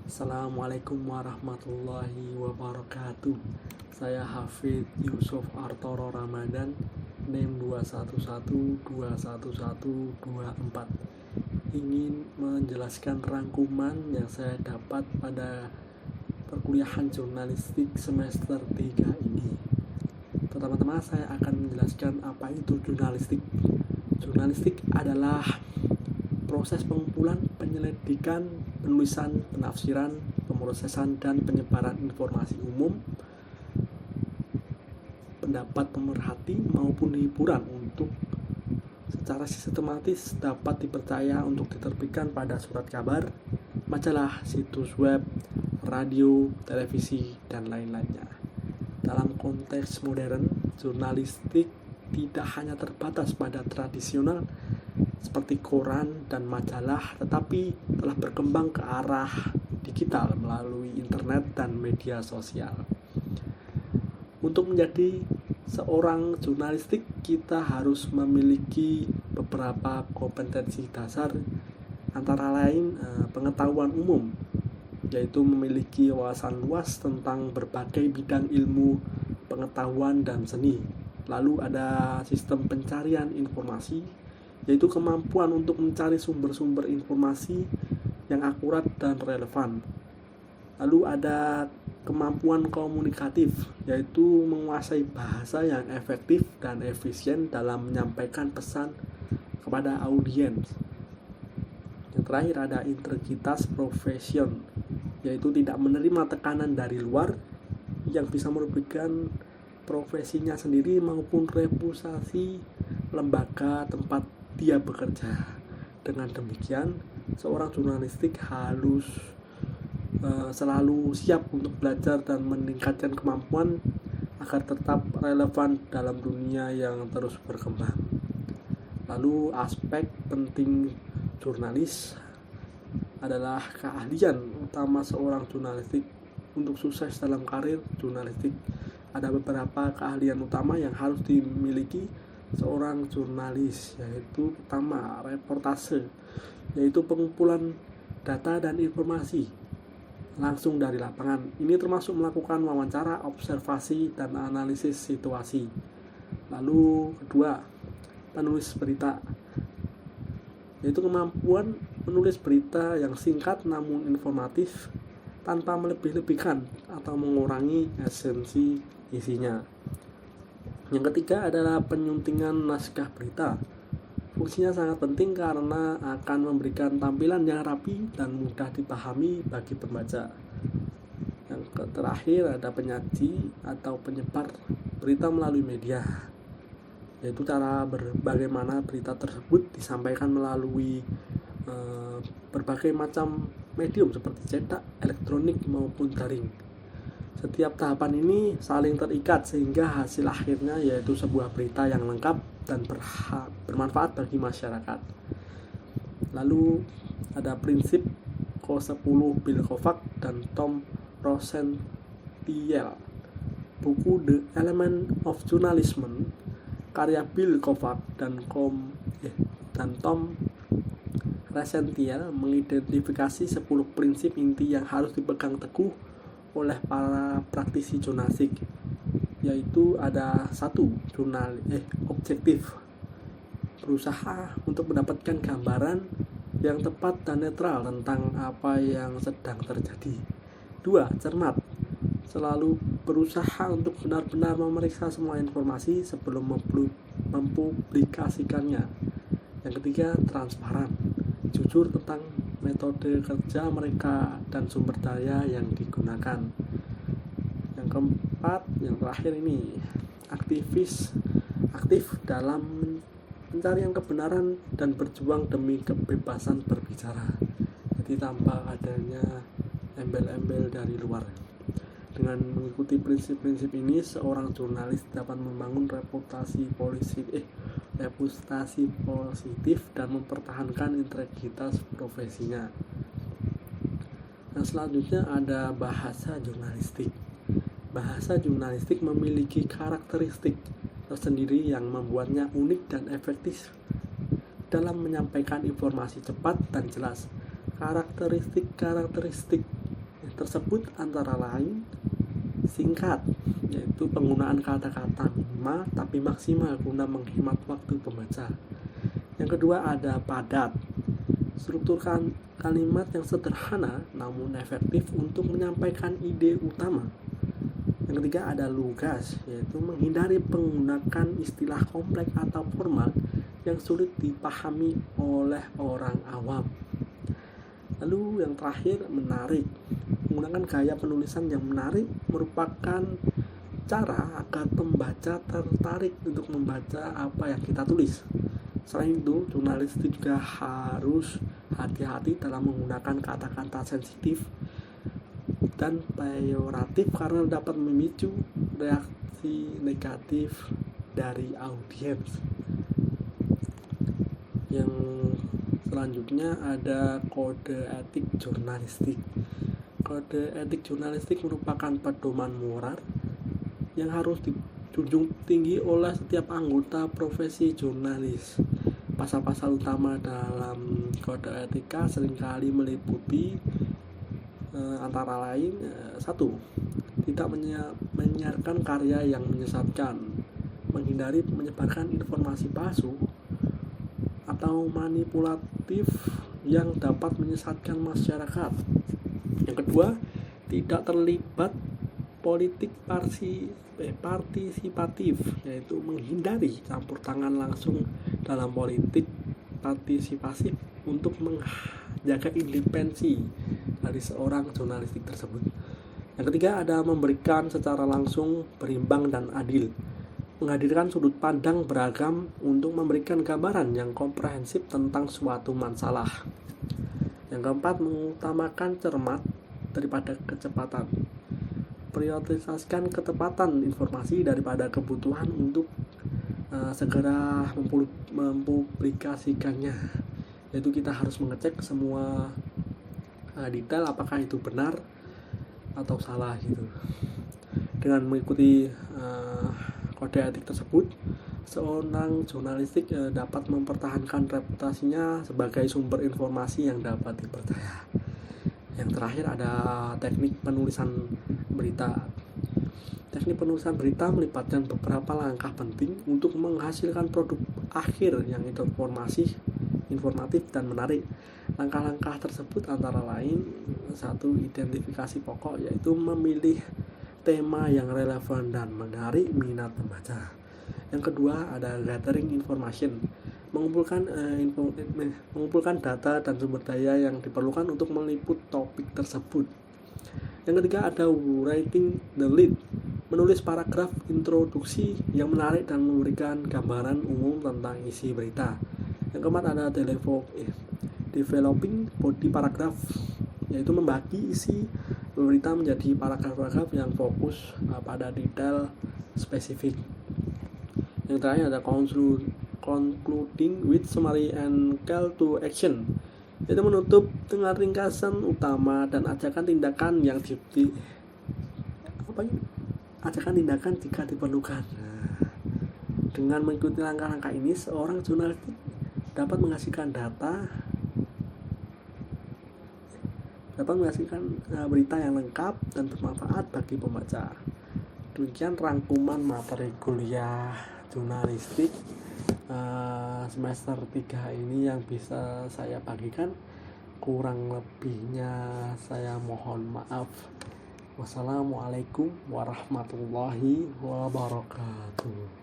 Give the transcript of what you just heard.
Assalamualaikum warahmatullahi wabarakatuh. Saya Hafid Yusuf Artoro Ramadan, NIM 211211124. Ingin menjelaskan rangkuman yang saya dapat pada perkuliahan jurnalistik semester 3 ini. Pertama-tama saya akan menjelaskan apa itu jurnalistik. Jurnalistik adalah proses pengumpulan, penyelidikan, penulisan, penafsiran, pemrosesan, dan penyebaran informasi umum, pendapat pemerhati maupun hiburan untuk secara sistematis dapat dipercaya untuk diterbitkan pada surat kabar, majalah, situs web, radio, televisi, dan lain-lainnya. Dalam konteks modern, jurnalistik tidak hanya terbatas pada tradisional seperti koran dan majalah, tetapi telah berkembang ke arah digital melalui internet dan media sosial. Untuk menjadi seorang jurnalistik, kita harus memiliki beberapa kompetensi dasar, antara lain pengetahuan umum, yaitu memiliki wawasan luas tentang berbagai bidang ilmu, pengetahuan, dan seni. Lalu ada sistem pencarian informasi, yaitu kemampuan untuk mencari sumber-sumber informasi yang akurat dan relevan. Lalu ada kemampuan komunikatif, yaitu menguasai bahasa yang efektif dan efisien dalam menyampaikan pesan kepada audiens. Yang terakhir ada integritas profesion, yaitu tidak menerima tekanan dari luar yang bisa merugikan profesinya sendiri maupun reputasi lembaga tempat dia bekerja. Dengan demikian, seorang jurnalistik harus selalu siap untuk belajar dan meningkatkan kemampuan agar tetap relevan dalam dunia yang terus berkembang. Lalu aspek penting jurnalis adalah keahlian utama seorang jurnalistik. Untuk sukses dalam karir jurnalistik, ada beberapa keahlian utama yang harus dimiliki seorang jurnalis, yaitu pertama, reportase, yaitu pengumpulan data dan informasi langsung dari lapangan. Ini termasuk melakukan wawancara, observasi, dan analisis situasi. Lalu kedua, penulis berita, yaitu kemampuan menulis berita yang singkat namun informatif tanpa melebih-lebihkan atau mengurangi esensi isinya. Yang ketiga adalah penyuntingan naskah berita. Fungsinya sangat penting karena akan memberikan tampilan yang rapi dan mudah dipahami bagi pembaca. Yang terakhir ada penyaji atau penyebar berita melalui media, yaitu cara bagaimana berita tersebut disampaikan melalui berbagai macam medium seperti cetak, elektronik, maupun daring. Setiap tahapan ini saling terikat sehingga hasil akhirnya yaitu sebuah berita yang lengkap dan bermanfaat bagi masyarakat. Lalu ada prinsip Ko-10 Bill Kovac dan Tom Rosenthal. Buku The Element of Journalism karya Bill Kovac dan Tom Rosenthal mengidentifikasi 10 prinsip inti yang harus dipegang teguh oleh para praktisi jurnalistik, yaitu ada 1. Objektif, berusaha untuk mendapatkan gambaran yang tepat dan netral tentang apa yang sedang terjadi. 2. Cermat, selalu berusaha untuk benar-benar memeriksa semua informasi sebelum mempublikasikannya. Yang ketiga, transparan, jujur tentang metode kerja mereka dan sumber daya yang digunakan. Yang keempat, yang terakhir ini, aktif dalam pencarian kebenaran dan berjuang demi kebebasan berbicara, jadi tanpa adanya embel-embel dari luar. Dengan mengikuti prinsip-prinsip ini, seorang jurnalis dapat membangun reputasi positif dan mempertahankan integritas profesinya. Nah, selanjutnya ada bahasa jurnalistik. Bahasa jurnalistik memiliki karakteristik tersendiri yang membuatnya unik dan efektif dalam menyampaikan informasi cepat dan jelas. Karakteristik tersebut antara lain singkat, yaitu penggunaan kata-kata minimal tapi maksimal guna menghemat waktu pembaca. Yang kedua ada padat, struktur kalimat yang sederhana namun efektif untuk menyampaikan ide utama. Yang ketiga ada lugas, yaitu menghindari menggunakan istilah kompleks atau formal yang sulit dipahami oleh orang awam. Lalu yang terakhir menarik, menggunakan gaya penulisan yang menarik merupakan cara agar pembaca tertarik untuk membaca apa yang kita tulis. Selain itu, jurnalis juga harus hati-hati dalam menggunakan kata-kata sensitif dan peyoratif karena dapat memicu reaksi negatif dari audiens. Yang selanjutnya ada kode etik jurnalistik. Kode etik jurnalistik merupakan pedoman moral yang harus dijunjung tinggi oleh setiap anggota profesi jurnalis. Pasal-pasal utama dalam kode etika seringkali meliputi antara lain 1. Tidak menyiarkan karya yang menyesatkan, menghindari menyebarkan informasi palsu atau manipulatif yang dapat menyesatkan masyarakat. Yang kedua, tidak terlibat politik partisipatif, yaitu menghindari campur tangan langsung dalam politik partisipatif untuk menjaga independensi dari seorang jurnalistik tersebut. Yang ketiga ada memberikan secara langsung, berimbang dan adil, menghadirkan sudut pandang beragam untuk memberikan gambaran yang komprehensif tentang suatu masalah. Yang keempat mengutamakan cermat daripada kecepatan, prioritaskan ketepatan informasi daripada kebutuhan untuk segera mempublikasikannya, yaitu kita harus mengecek semua detail apakah itu benar atau salah gitu. Dengan mengikuti kode etik tersebut, seorang jurnalistik dapat mempertahankan reputasinya sebagai sumber informasi yang dapat dipercaya. Yang terakhir ada teknik penulisan berita. Teknik penulisan berita melibatkan beberapa langkah penting untuk menghasilkan produk akhir yang informatif dan menarik. Langkah-langkah tersebut antara lain 1. Identifikasi pokok, yaitu memilih tema yang relevan dan menarik minat pembaca. Yang kedua ada gathering information, mengumpulkan data dan sumber daya yang diperlukan untuk meliput topik tersebut. Yang ketiga ada writing the lead, menulis paragraf introduksi yang menarik dan memberikan gambaran umum tentang isi berita. Yang keempat ada developing body paragraph, yaitu membagi isi berita menjadi paragraf-paragraf yang fokus pada detail spesifik. Yang terakhir ada concluding with summary and call to action, yaitu menutup dengan ringkasan utama dan ajakan tindakan jika diperlukan. Dengan mengikuti langkah-langkah ini, seorang jurnalis dapat menghasilkan berita yang lengkap dan bermanfaat bagi pembaca. Demikian rangkuman materi kuliah jurnalistik semester 3 ini yang bisa saya bagikan. Kurang lebihnya saya mohon maaf. Wassalamualaikum warahmatullahi wabarakatuh.